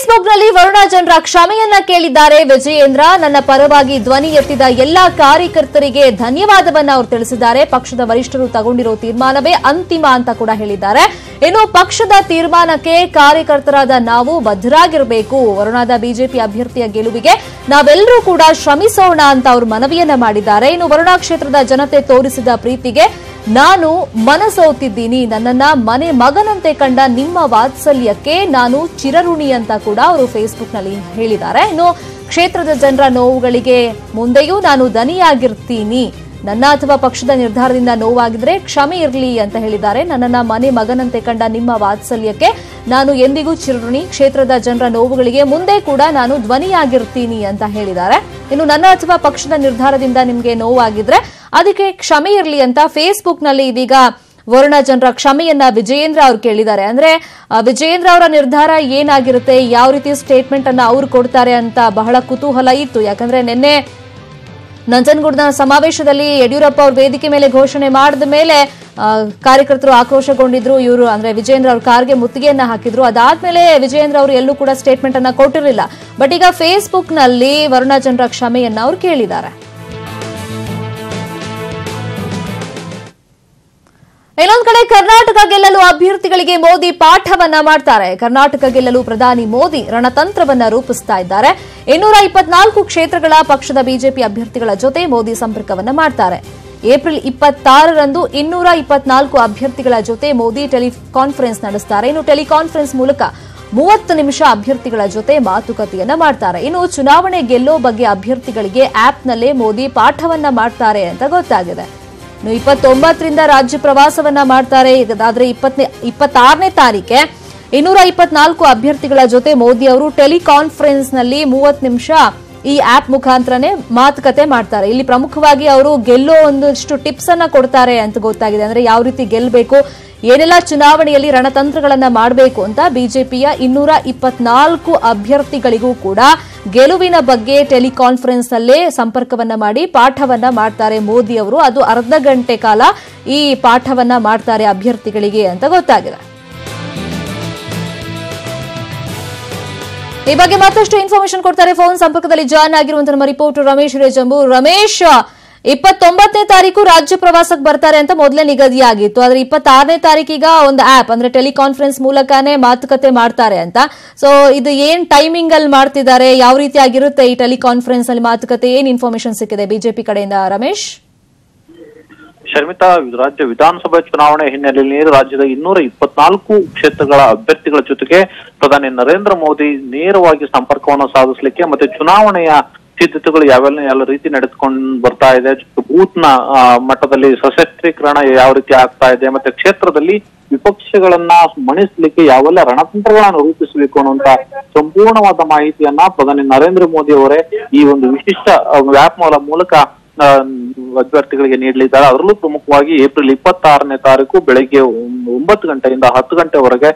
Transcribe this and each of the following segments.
Facebook ನಲ್ಲಿ ವರುಣಾ ಜನರ ಕ್ಷಮೆಯನ್ನ ಕೇಳಿದ್ದಾರೆ ವಿಜಯೇಂದ್ರ. ನನ್ನ ಪರವಾಗಿ ಧ್ವನಿ ಎತ್ತಿದ ಎಲ್ಲಾ ಕಾರ್ಯಕರ್ತರಿಗೆ ಧನ್ಯವಾದವನ್ನ ಅವರು ತಿಳಿಸಿದ್ದಾರೆ. ಪಕ್ಷದ ವರಿಷ್ಠರು ತಗೊಂಡಿರೋ ತೀರ್ಮಾನವೇ ಅಂತಿಮ ಅಂತ ಕೂಡ ಹೇಳಿದ್ದಾರೆ. ಇನ್ನು ಪಕ್ಷದ ತೀರ್ಮಾನಕ್ಕೆ ಕಾರ್ಯಕರ್ತರಾದ ನಾವು ಬದ್ಧರಾಗಿರಬೇಕು. ವರುಣಾದ ಬಿಜೆಪಿ ಅಭ್ಯರ್ಥಿಯ ಗೆಲುವಿಗೆ ನಾವೆಲ್ಲರೂ ಕೂಡ ಶ್ರಮಿಸೋಣ ಅಂತ ಅವರು ಮನವಿಯನ್ನ ಮಾಡಿದ್ದಾರೆ. ಇನ್ನು ವರುಣಾ ಕ್ಷೇತ್ರದ ಜನತೆ ತೋರಿಸಿದ ಪ್ರೀತಿಗೆ ನಾನು ಮನಸೋತಿದ್ದೀನಿ. ನನ್ನನ್ನ ಮನೆ ಮಗನಂತೆ ಕಂಡ ನಿಮ್ಮ ವಾತ್ಸಲ್ಯಕ್ಕೆ ನಾನು ಚಿರಋಣಿ ಅಂತ ಕೂಡ ಅವರು ಫೇಸ್ಬುಕ್ ನಲ್ಲಿ ಹೇಳಿದ್ದಾರೆ. ಇನ್ನು ಕ್ಷೇತ್ರದ ಜನರ ನೋವುಗಳಿಗೆ ಮುಂದೆಯೂ ನಾನು ದನಿಯಾಗಿರ್ತೀನಿ. ನನ್ನ ಅಥವಾ ಪಕ್ಷದ ನಿರ್ಧಾರದಿಂದ ನೋವಾಗಿದ್ರೆ ಕ್ಷಮೆ ಇರಲಿ ಅಂತ ಹೇಳಿದ್ದಾರೆ. ನನ್ನನ್ನ ಮನೆ ಮಗನಂತೆ ಕಂಡ ನಿಮ್ಮ ವಾತ್ಸಲ್ಯಕ್ಕೆ ನಾನು ಎಂದಿಗೂ ಚಿರಋಣಿ. ಕ್ಷೇತ್ರದ ಜನರ ನೋವುಗಳಿಗೆ ಮುಂದೆ ಕೂಡ ನಾನು ಧ್ವನಿಯಾಗಿರ್ತೀನಿ ಅಂತ ಹೇಳಿದ್ದಾರೆ. ಇನ್ನು ನನ್ನ ಅಥವಾ ಪಕ್ಷದ ನಿರ್ಧಾರದಿಂದ ನಿಮಗೆ ನೋವಾಗಿದ್ರೆ ಅದಕ್ಕೆ ಕ್ಷಮೆ ಇರಲಿ ಅಂತ ಫೇಸ್ಬುಕ್ ನಲ್ಲಿ ಇದೀಗ ವರುಣಾ ಜನರ ಕ್ಷಮೆಯನ್ನ ವಿಜಯೇಂದ್ರ ಅವರು ಕೇಳಿದ್ದಾರೆ. ಅಂದ್ರೆ ವಿಜಯೇಂದ್ರ ಅವರ ನಿರ್ಧಾರ ಏನಾಗಿರುತ್ತೆ, ಯಾವ ರೀತಿ ಸ್ಟೇಟ್ಮೆಂಟ್ ಅನ್ನ ಅವರು ಕೊಡ್ತಾರೆ ಅಂತ ಬಹಳ ಕುತೂಹಲ ಇತ್ತು. ಯಾಕಂದ್ರೆ ನಿನ್ನೆ ನಂಜನಗೂಡಿನ ಸಮಾವೇಶದಲ್ಲಿ ಯಡಿಯೂರಪ್ಪ ಅವರು ವೇದಿಕೆ ಮೇಲೆ ಘೋಷಣೆ ಮಾಡಿದ ಮೇಲೆ ಕಾರ್ಯಕರ್ತರು ಆಕ್ರೋಶಗೊಂಡಿದ್ರು. ಇವರು ಅಂದ್ರೆ ವಿಜಯೇಂದ್ರ ಅವರು ಕಾರ್ಗೆ ಮುತ್ತಿಗೆಯನ್ನ ಹಾಕಿದ್ರು. ಅದಾದ್ಮೇಲೆ ವಿಜಯೇಂದ್ರ ಅವರು ಎಲ್ಲೂ ಕೂಡ ಸ್ಟೇಟ್ಮೆಂಟ್ ಅನ್ನ ಕೊಟ್ಟಿರಲಿಲ್ಲ. ಬಟ್ ಈಗ ಫೇಸ್ಬುಕ್ ನಲ್ಲಿ ವರುಣಾ ಜನರ ಕ್ಷಮೆಯನ್ನ ಅವರು ಕೇಳಿದ್ದಾರೆ. ಇನ್ನೊಂದು ಕಡೆ ಕರ್ನಾಟಕ ಗೆಲ್ಲಲು ಅಭ್ಯರ್ಥಿಗಳಿಗೆ ಮೋದಿ ಪಾಠವನ್ನ ಮಾಡ್ತಾರೆ. ಕರ್ನಾಟಕ ಗೆಲ್ಲಲು ಪ್ರಧಾನಿ ಮೋದಿ ರಣತಂತ್ರವನ್ನ ರೂಪಿಸ್ತಾ ಇದ್ದಾರೆ. 224 ಕ್ಷೇತ್ರಗಳ ಪಕ್ಷದ ಬಿಜೆಪಿ ಅಭ್ಯರ್ಥಿಗಳ ಜೊತೆ ಮೋದಿ ಸಂಪರ್ಕವನ್ನ ಮಾಡ್ತಾರೆ. ಏಪ್ರಿಲ್ 26ರಂದು 224 ಅಭ್ಯರ್ಥಿಗಳ ಜೊತೆ ಮೋದಿ ಟೆಲಿಕಾನ್ಫರೆನ್ಸ್ ನಡೆಸ್ತಾರೆ. ಇನ್ನು ಟೆಲಿಕಾನ್ಫರೆನ್ಸ್ ಮೂಲಕ 30 ನಿಮಿಷ ಅಭ್ಯರ್ಥಿಗಳ ಜೊತೆ ಮಾತುಕತೆಯನ್ನ ಮಾಡ್ತಾರೆ. ಇನ್ನು ಚುನಾವಣೆ ಗೆಲ್ಲೋ ಬಗ್ಗೆ ಅಭ್ಯರ್ಥಿಗಳಿಗೆ ಆಪ್ನಲ್ಲೇ ಮೋದಿ ಪಾಠವನ್ನ ಮಾಡ್ತಾರೆ ಅಂತ ಗೊತ್ತಾಗಿದೆ. 29ರಿಂದ ರಾಜ್ಯ ಪ್ರವಾಸವನ್ನ ಮಾಡ್ತಾರೆ. ಆದ್ರೆ 26ನೇ ತಾರೀಕೆ 224 ಅಭ್ಯರ್ಥಿಗಳ ಜೊತೆ ಮೋದಿ ಅವರು ಟೆಲಿಕಾನ್ಫರೆನ್ಸ್ ನಲ್ಲಿ 30 ನಿಮಿಷ ಈ ಆಪ್ ಮುಖಾಂತರನೇ ಮಾತುಕತೆ ಮಾಡ್ತಾರೆ. ಇಲ್ಲಿ ಪ್ರಮುಖವಾಗಿ ಅವರು ಗೆಲ್ಲೋ ಒಂದಷ್ಟು ಟಿಪ್ಸ್ ಅನ್ನ ಕೊಡ್ತಾರೆ ಅಂತ ಗೊತ್ತಾಗಿದೆ. ಅಂದ್ರೆ ಯಾವ ರೀತಿ ಗೆಲ್ಲಬೇಕು, ಏನೆಲ್ಲ ಚುನಾವಣೆಯಲ್ಲಿ ರಣತಂತ್ರಗಳನ್ನ ಮಾಡಬೇಕು ಅಂತ ಬಿಜೆಪಿಯ 224 ಅಭ್ಯರ್ಥಿಗಳಿಗೂ ಕೂಡ ಗೆಲುವಿನ ಬಗ್ಗೆ ಟೆಲಿಕಾನ್ಫರೆನ್ಸ್ ನಲ್ಲೇ ಸಂಪರ್ಕವನ್ನ ಮಾಡಿ ಪಾಠವನ್ನ ಮಾಡ್ತಾರೆ ಮೋದಿ ಅವರು. ಅದು ಅರ್ಧ ಗಂಟೆ ಕಾಲ ಈ ಪಾಠವನ್ನ ಮಾಡ್ತಾರೆ ಅಭ್ಯರ್ಥಿಗಳಿಗೆ ಅಂತ ಗೊತ್ತಾಗಿದೆ. ಈ ಬಗ್ಗೆ ಮತ್ತಷ್ಟು ಇನ್ಫಾರ್ಮೇಶನ್ ಕೊಡ್ತಾರೆ. ಫೋನ್ ಸಂಪರ್ಕದಲ್ಲಿ ಜಾಯ್ನ್ ಆಗಿರುವಂತಹ ನಮ್ಮ ರಿಪೋರ್ಟರ್ ರಮೇಶ್ ರೇಜಂಬು. ರಮೇಶ್, 29ನೇ ತಾರೀಕು ರಾಜ್ಯ ಪ್ರವಾಸಕ್ಕೆ ಬರ್ತಾರೆ ಅಂತ ಮೊದಲೇ ನಿಗದಿಯಾಗಿತ್ತು. ಆದ್ರೆ 26ನೇ ತಾರೀಕೀಗ ಒಂದು ಆಪ್ ಅಂದ್ರೆ ಟೆಲಿಕಾನ್ಫರೆನ್ಸ್ ಮೂಲಕನೇ ಮಾತುಕತೆ ಮಾಡ್ತಾರೆ ಅಂತ. ಸೊ ಇದು ಏನ್ ಟೈಮಿಂಗ್ ಅಲ್ಲಿ ಮಾಡ್ತಿದ್ದಾರೆ, ಯಾವ ರೀತಿ ಆಗಿರುತ್ತೆ ಈ ಟೆಲಿಕಾನ್ಫರೆನ್ಸ್ ಅಲ್ಲಿ ಮಾತುಕತೆ, ಏನ್ ಇನ್ಫಾರ್ಮೇಶನ್ ಸಿಕ್ಕಿದೆ ಬಿಜೆಪಿ ಕಡೆಯಿಂದ ರಮೇಶ್? ಶರ್ಮಿತಾ, ರಾಜ್ಯ ವಿಧಾನಸಭಾ ಚುನಾವಣೆ ಹಿನ್ನೆಲೆಯಲ್ಲಿ ರಾಜ್ಯದ 224 ಕ್ಷೇತ್ರಗಳ ಅಭ್ಯರ್ಥಿಗಳ ಜೊತೆಗೆ ಪ್ರಧಾನಿ ನರೇಂದ್ರ ಮೋದಿ ನೇರವಾಗಿ ಸಂಪರ್ಕವನ್ನು ಸಾಧಿಸಲಿಕ್ಕೆ ಮತ್ತೆ ಚುನಾವಣೆಯ ಸಿದ್ಧತೆಗಳು ಯಾವೆಲ್ಲ ರೀತಿ ನಡೆದುಕೊಂಡು ಬರ್ತಾ ಇದೆ, ಬೂತ್ ನ ಮಟ್ಟದಲ್ಲಿ ಸಶಸ್ತ್ರೀಕರಣ ಯಾವ ರೀತಿ ಆಗ್ತಾ ಇದೆ, ಮತ್ತೆ ಕ್ಷೇತ್ರದಲ್ಲಿ ವಿಪಕ್ಷಗಳನ್ನ ಮಣಿಸಲಿಕ್ಕೆ ಯಾವೆಲ್ಲ ರಣತಂತ್ರಗಳನ್ನು ರೂಪಿಸಬೇಕು ಅನ್ನುವಂತ ಸಂಪೂರ್ಣವಾದ ಮಾಹಿತಿಯನ್ನ ಪ್ರಧಾನಿ ನರೇಂದ್ರ ಮೋದಿ ಅವರೇ ಈ ಒಂದು ವಿಶಿಷ್ಟ ಆಪ್ ಮೂಲಕ ಅಭ್ಯರ್ಥಿಗಳಿಗೆ ನೀಡಲಿದ್ದಾರೆ. ಅದರಲ್ಲೂ ಪ್ರಮುಖವಾಗಿ ಏಪ್ರಿಲ್ 26ನೇ ತಾರೀಕು ಬೆಳಗ್ಗೆ 9 ಗಂಟೆಯಿಂದ 10 ಗಂಟೆವರೆಗೆ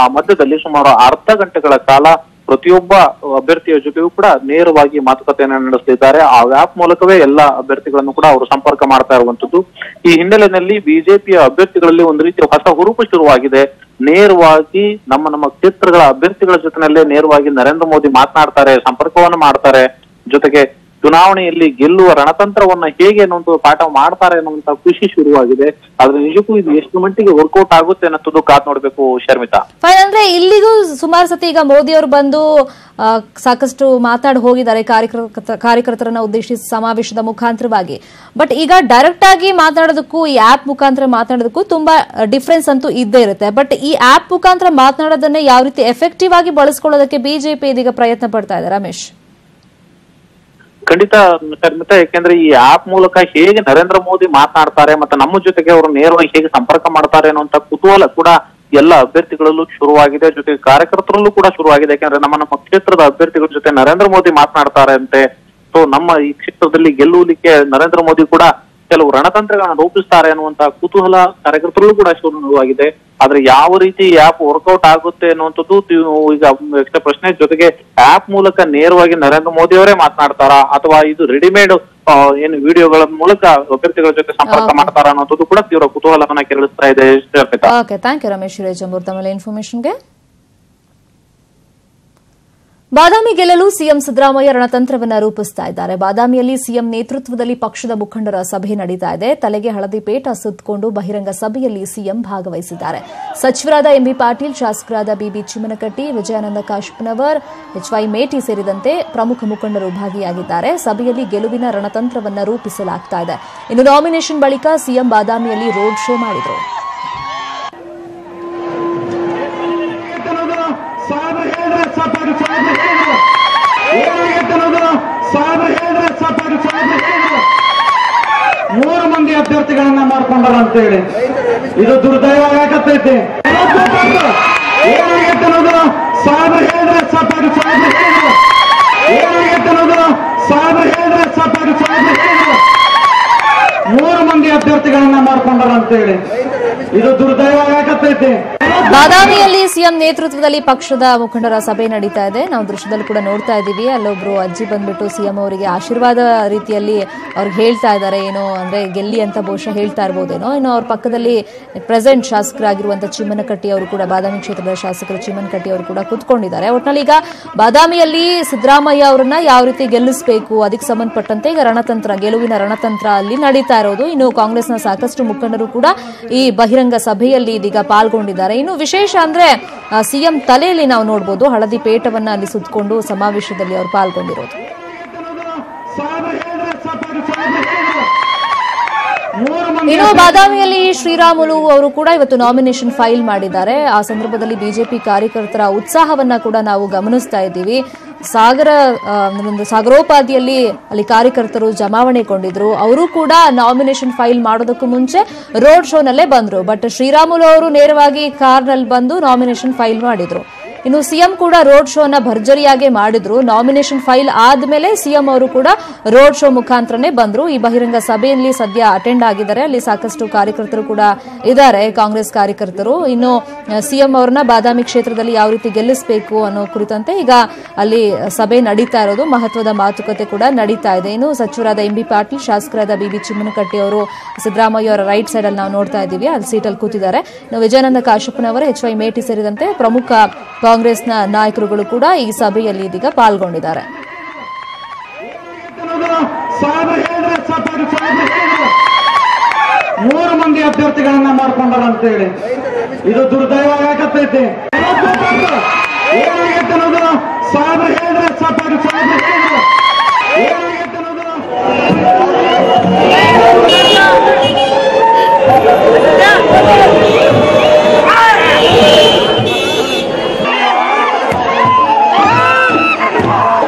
ಆ ಮಧ್ಯದಲ್ಲಿ ಸುಮಾರು ಅರ್ಧ ಗಂಟೆಗಳ ಕಾಲ ಪ್ರತಿಯೊಬ್ಬ ಅಭ್ಯರ್ಥಿಯ ಜೊತೆಗೂ ಕೂಡ ನೇರವಾಗಿ ಮಾತುಕತೆಯನ್ನು ನಡೆಸಲಿದ್ದಾರೆ. ಆ ಆಪ್ ಮೂಲಕವೇ ಎಲ್ಲಾ ಅಭ್ಯರ್ಥಿಗಳನ್ನು ಕೂಡ ಅವರು ಸಂಪರ್ಕ ಮಾಡ್ತಾ ಇರುವಂತದ್ದು. ಈ ಹಿನ್ನೆಲೆಯಲ್ಲಿ ಬಿಜೆಪಿಯ ಅಭ್ಯರ್ಥಿಗಳಲ್ಲಿ ಒಂದು ರೀತಿಯ ಹೊಸ ಹುರುಪು ಶುರುವಾಗಿದೆ. ನೇರವಾಗಿ ನಮ್ಮ ಕ್ಷೇತ್ರಗಳ ಅಭ್ಯರ್ಥಿಗಳ ಜೊತೆನಲ್ಲೇ ನೇರವಾಗಿ ನರೇಂದ್ರ ಮೋದಿ ಮಾತನಾಡ್ತಾರೆ, ಸಂಪರ್ಕವನ್ನು ಮಾಡ್ತಾರೆ. ಜೊತೆಗೆ ಚುನಾವಣೆಯಲ್ಲಿ ಗೆಲ್ಲುವ ರಣತಂತ್ರವನ್ನ ಹೇಗೆ ಅನ್ನುವಂಥ ಪಾಠ ಮಾಡ್ತಾರೆ ಅನ್ನುವಂತ ಖುಷಿ ಶುರುವಾಗಿದೆ. ಆದ್ರೆ ನಿಜಕ್ಕೂ ಇದು ಎಷ್ಟು ಮಟ್ಟಿಗೆ ವರ್ಕೌಟ್ ಆಗುತ್ತೆ ಅನ್ನೋದು ಕಾದ್ ನೋಡ್ಬೇಕು ಶರ್ಮಿತಾ. ಅಂದ್ರೆ ಇಲ್ಲಿಗೂ ಸುಮಾರು ಸತಿ ಈಗ ಮೋದಿ ಅವರು ಬಂದು ಸಾಕಷ್ಟು ಮಾತಾಡಿ ಹೋಗಿದ್ದಾರೆ ಕಾರ್ಯಕರ್ತರನ್ನ ಉದ್ದೇಶಿಸಿ ಸಮಾವೇಶದ ಮುಖಾಂತರವಾಗಿ. ಬಟ್ ಈಗ ಡೈರೆಕ್ಟ್ ಆಗಿ ಮಾತನಾಡೋದಕ್ಕೂ ಈ ಆಪ್ ಮುಖಾಂತರ ಮಾತನಾಡೋದಕ್ಕೂ ತುಂಬಾ ಡಿಫ್ರೆನ್ಸ್ ಅಂತೂ ಇದ್ದೇ ಇರುತ್ತೆ. ಬಟ್ ಈ ಆಪ್ ಮುಖಾಂತರ ಮಾತನಾಡೋದನ್ನೇ ಯಾವ ರೀತಿ ಎಫೆಕ್ಟಿವ್ ಆಗಿ ಬಳಸ್ಕೊಳ್ಳೋದಕ್ಕೆ ಬಿಜೆಪಿ ಇದೀಗ ಪ್ರಯತ್ನ ಪಡ್ತಾ ಇದೆ ರಮೇಶ್? ಖಂಡಿತ ಶರ್ಮಿತಾ, ಯಾಕೆಂದ್ರೆ ಈ ಆಪ್ ಮೂಲಕ ಹೇಗೆ ನರೇಂದ್ರ ಮೋದಿ ಮಾತನಾಡ್ತಾರೆ ಮತ್ತೆ ನಮ್ಮ ಜೊತೆಗೆ ಅವರು ನೇರವಾಗಿ ಹೇಗೆ ಸಂಪರ್ಕ ಮಾಡ್ತಾರೆ ಅನ್ನುವಂತ ಕುತೂಹಲ ಕೂಡ ಎಲ್ಲ ಅಭ್ಯರ್ಥಿಗಳಲ್ಲೂ ಶುರುವಾಗಿದೆ. ಜೊತೆಗೆ ಕಾರ್ಯಕರ್ತರಲ್ಲೂ ಕೂಡ ಶುರುವಾಗಿದೆ. ಯಾಕಂದ್ರೆ ನಮ್ಮ ಕ್ಷೇತ್ರದ ಅಭ್ಯರ್ಥಿಗಳ ಜೊತೆ ನರೇಂದ್ರ ಮೋದಿ ಮಾತನಾಡ್ತಾರೆ ಅಂತೆ. ಸೊ ನಮ್ಮ ಈ ಕ್ಷೇತ್ರದಲ್ಲಿ ಗೆಲ್ಲುವುದಕ್ಕೆ ನರೇಂದ್ರ ಮೋದಿ ಕೂಡ ಕೆಲವು ರಣತಂತ್ರಗಳನ್ನ ರೂಪಿಸ್ತಾರೆ ಅನ್ನುವಂತ ಕುತೂಹಲ ಕಾರ್ಯಕರ್ತರಲ್ಲೂ ಕೂಡ ಶುರುವಾಗಿದೆ. ಆದ್ರೆ ಯಾವ ರೀತಿ ಆಪ್ ವರ್ಕೌಟ್ ಆಗುತ್ತೆ ಅನ್ನುವಂಥದ್ದು ಈಗ ಪ್ರಶ್ನೆ. ಜೊತೆಗೆ ಆಪ್ ಮೂಲಕ ನೇರವಾಗಿ ನರೇಂದ್ರ ಮೋದಿ ಅವರೇ ಮಾತನಾಡ್ತಾರಾ ಅಥವಾ ಇದು ರೆಡಿಮೇಡ್ ಏನು ವಿಡಿಯೋಗಳ ಮೂಲಕ ಅಭ್ಯರ್ಥಿಗಳ ಜೊತೆ ಸಂಪರ್ಕ ಮಾಡ್ತಾರ ಅನ್ನೋದು ಕೂಡ ತೀವ್ರ ಕುತೂಹಲವನ್ನ ಕೆರಳಿಸ್ತಾ ಇದೆ. Okay, thank you Ramesh Rejambur ತಮ್ಮ ಇನ್ಫಾರ್ಮೇಶನ್ಗೆ. ಬಾದಾಮಿ ಗೆಲ್ಲಲು ಸಿಎಂ ಸಿದ್ದರಾಮಯ್ಯ ರಣತಂತ್ರವನ್ನ ರೂಪಿಸ್ತಾ ಇದ್ದಾರೆ. ಬಾದಾಮಿಯಲ್ಲಿ ಸಿಎಂ ನೇತೃತ್ವದಲ್ಲಿ ಪಕ್ಷದ ಮುಖಂಡರ ಸಭೆ ನಡೀತಾ ಇದೆ. ತಲೆಗೆ ಹಳದಿ ಪೇಟ ಸುತ್ತಕೊಂಡು ಬಹಿರಂಗ ಸಭೆಯಲ್ಲಿ ಸಿಎಂ ಭಾಗವಹಿಸಿದ್ದಾರೆ. ಸಚಿವರಾದ ಎಂಬಿ ಪಾಟೀಲ್, ಶಾಸಕರಾದ ಬಿಬಿ ಚಿಮ್ಮನಕಟ್ಟಿ, ವಿಜಯಾನಂದ ಕಾಶಪ್ಪನವರ್, ಎಚ್ವೈ ಮೇಟಿ ಸೇರಿದಂತೆ ಪ್ರಮುಖ ಮುಖಂಡರು ಭಾಗಿಯಾಗಿದ್ದಾರೆ. ಸಭೆಯಲ್ಲಿ ಗೆಲುವಿನ ರಣತಂತ್ರವನ್ನ ರೂಪಿಸಲಾಗ್ತಾ ಇದೆ. ಇನ್ನು ನಾಮಿನೇಷನ್ ಬಳಿಕ ಸಿಎಂ ಬಾದಾಮಿಯಲ್ಲಿ ರೋಡ್ ಶೋ ಮಾಡಿದರು. ಮೂರು ಮಂದಿ ಅಭ್ಯರ್ಥಿಗಳನ್ನ ಮಾಡ್ಕೊಂಡಾರ ಅಂತೇಳಿ ಇದು ದುರ್ದೈವ ಆಗತೈತಿ. ಏನಾಗೈತೆ ಅನ್ನೋದು ಸಾಹೇಬ್ರು ಹೇಳಿದ್ರೆ ಸಾಕಾಗಿ ಏನಾಗೈತೆ ಅನ್ನೋದು ಸಾಹೇಬ್ರು ಹೇಳಿದ್ರೆ ಸಾಕಾಗಿ ಮೂರು ಮಂದಿ ಅಭ್ಯರ್ಥಿಗಳನ್ನ ಮಾಡ್ಕೊಂಡಾರ ಅಂತೇಳಿ ಇದು ದುರ್ದೈವ ಆಗತೈತಿ. ಬಾದಾಮಿಯಲ್ಲಿ ಸಿಎಂ ನೇತೃತ್ವದಲ್ಲಿ ಪಕ್ಷದ ಮುಖಂಡರ ಸಭೆ ನಡೀತಾ ಇದೆ. ನಾವು ದೃಶ್ಯದಲ್ಲಿ ಕೂಡ ನೋಡ್ತಾ ಇದ್ದೀವಿ. ಅಲ್ಲೊಬ್ರು ಅಜ್ಜಿ ಬಂದ್ಬಿಟ್ಟು ಸಿಎಂ ಅವರಿಗೆ ಆಶೀರ್ವಾದ ರೀತಿಯಲ್ಲಿ ಅವ್ರಿಗೆ ಹೇಳ್ತಾ ಇದ್ದಾರೆ. ಏನೋ ಅಂದ್ರೆ ಗೆಲ್ಲಿ ಅಂತ ಬಹುಶಃ ಹೇಳ್ತಾ ಇರ್ಬೋದೇನೋ. ಇನ್ನು ಅವ್ರ ಪಕ್ಕದಲ್ಲಿ ಪ್ರೆಸೆಂಟ್ ಶಾಸಕರಾಗಿರುವಂತಹ ಚಿಮ್ಮನಕಟ್ಟಿ ಅವರು ಕೂಡ, ಬಾದಾಮಿ ಕ್ಷೇತ್ರದ ಶಾಸಕರು ಚಿಮ್ಮನಕಟ್ಟಿ ಅವರು ಕೂಡ ಕೂತ್ಕೊಂಡಿದ್ದಾರೆ. ಒಟ್ಟಿನಲ್ಲಿ ಈಗ ಬಾದಾಮಿಯಲ್ಲಿ ಸಿದ್ದರಾಮಯ್ಯ ಅವರನ್ನ ಯಾವ ರೀತಿ ಗೆಲ್ಲಿಸಬೇಕು ಅದಕ್ಕೆ ಸಂಬಂಧಪಟ್ಟಂತೆ ಈಗ ರಣತಂತ್ರ, ಗೆಲುವಿನ ರಣತಂತ್ರ ಅಲ್ಲಿ ನಡೀತಾ ಇರೋದು. ಇನ್ನು ಕಾಂಗ್ರೆಸ್ನ ಸಾಕಷ್ಟು ಮುಖಂಡರು ಕೂಡ ಈ ಬಹಿರಂಗ ಸಭೆಯಲ್ಲಿ ಇದೀಗ ಪಾಲ್ಗೊಂಡಿದ್ದಾರೆ. ಇನ್ನು ವಿಶೇಷ ಅಂದ್ರೆ ಸಿಎಂ ತಲೆಯಲ್ಲಿ ನಾವು ನೋಡಬಹುದು ಹಳದಿ ಪೇಟವನ್ನ ಅಲ್ಲಿ ಸುತ್ತಕೊಂಡು ಸಮಾವೇಶದಲ್ಲಿ ಅವರು ಪಾಲ್ಗೊಂಡಿರೋದು. ಇನ್ನು ಬಾದಾಮಿಯಲ್ಲಿ ಶ್ರೀರಾಮುಲು ಅವರು ಕೂಡ ಇವತ್ತು ನಾಮಿನೇಷನ್ ಫೈಲ್ ಮಾಡಿದ್ದಾರೆ. ಆ ಸಂದರ್ಭದಲ್ಲಿ ಬಿಜೆಪಿ ಕಾರ್ಯಕರ್ತರ ಉತ್ಸಾಹವನ್ನ ಕೂಡ ನಾವು ಗಮನಿಸ್ತಾ ಇದ್ದೀವಿ. ಸಾಗರೋಪಾದಿಯಲ್ಲಿ ಅಲ್ಲಿ ಕಾರ್ಯಕರ್ತರು ಜಮಾವಣೆಗೊಂಡಿದ್ರು. ಅವರು ಕೂಡ ನಾಮಿನೇಷನ್ ಫೈಲ್ ಮಾಡೋದಕ್ಕೂ ಮುಂಚೆ ರೋಡ್ ಶೋನಲ್ಲೇ ಬಂದ್ರು. ಬಟ್ ಶ್ರೀರಾಮುಲು ಅವರು ನೇರವಾಗಿ ಕಾರ್ನಲ್ಲಿ ಬಂದು ನಾಮಿನೇಷನ್ ಫೈಲ್ ಮಾಡಿದ್ರು. ಇನ್ನು ಸಿಎಂ ಕೂಡ ರೋಡ್ ಶೋನ ಭರ್ಜರಿಯಾಗಿ ಮಾಡಿದ್ರು. ನಾಮಿನೇಷನ್ ಫೈಲ್ ಆದ್ಮೇಲೆ ಸಿಎಂ ಅವರು ಕೂಡ ರೋಡ್ ಶೋ ಮುಖಾಂತರನೇ ಬಂದ್ರು. ಈ ಬಹಿರಂಗ ಸಭೆಯಲ್ಲಿ ಸದ್ಯ ಅಟೆಂಡ್ ಆಗಿದ್ದಾರೆ. ಅಲ್ಲಿ ಸಾಕಷ್ಟು ಕಾರ್ಯಕರ್ತರು ಕೂಡ ಇದ್ದಾರೆ, ಕಾಂಗ್ರೆಸ್ ಕಾರ್ಯಕರ್ತರು. ಇನ್ನು ಸಿಎಂ ಅವರನ್ನ ಬಾದಾಮಿ ಕ್ಷೇತ್ರದಲ್ಲಿ ಯಾವ ರೀತಿ ಗೆಲ್ಲಿಸಬೇಕು ಅನ್ನೋ ಕುರಿತಂತೆ ಈಗ ಅಲ್ಲಿ ಸಭೆ ನಡೀತಾ ಇರೋದು. ಮಹತ್ವದ ಮಾತುಕತೆ ಕೂಡ ನಡೀತಾ ಇದೆ. ಇನ್ನು ಸಚಿವರಾದ ಎಂಬಿ ಪಾಟೀಲ್, ಶಾಸಕರಾದ ಬಿಬಿ ಚಿಮ್ಮನಕಟ್ಟಿ ಅವರು ಸಿದ್ದರಾಮಯ್ಯ ಅವರ ರೈಟ್ ಸೈಡ್ ಅಲ್ಲಿ ನಾವು ನೋಡ್ತಾ ಇದ್ದೀವಿ, ಅಲ್ಲಿ ಸೀಟಲ್ಲಿ ಕೂತಿದ್ದಾರೆ. ಇನ್ನು ವಿಜಯಾನಂದ ಕಾಶಪ್ಪನವರ, ಎಚ್ವೈ ಮೇಟಿ ಸೇರಿದಂತೆ ಪ್ರಮುಖ ಕಾಂಗ್ರೆಸ್ನ ನಾಯಕರುಗಳು ಕೂಡ ಈ ಸಭೆಯಲ್ಲಿ ಇದೀಗ ಪಾಲ್ಗೊಂಡಿದ್ದಾರೆ. ಮೂರು ಮಂದಿ ಅಭ್ಯರ್ಥಿಗಳನ್ನ ಮಾಡ್ಕೊಂಡಾರ ಅಂತೇಳಿ ಇದು ದುರ್ದೈವ ಆಗತೈತಿ. ಏನಾಗೈತೆ ಅನ್ನೋದು ಸಾಹೇಬ್ರು ಹೇಳಿದ್ರೆ ಸಾಕಾಗಿ ಏನಾಗೈತೆ ಅನ್ನೋದು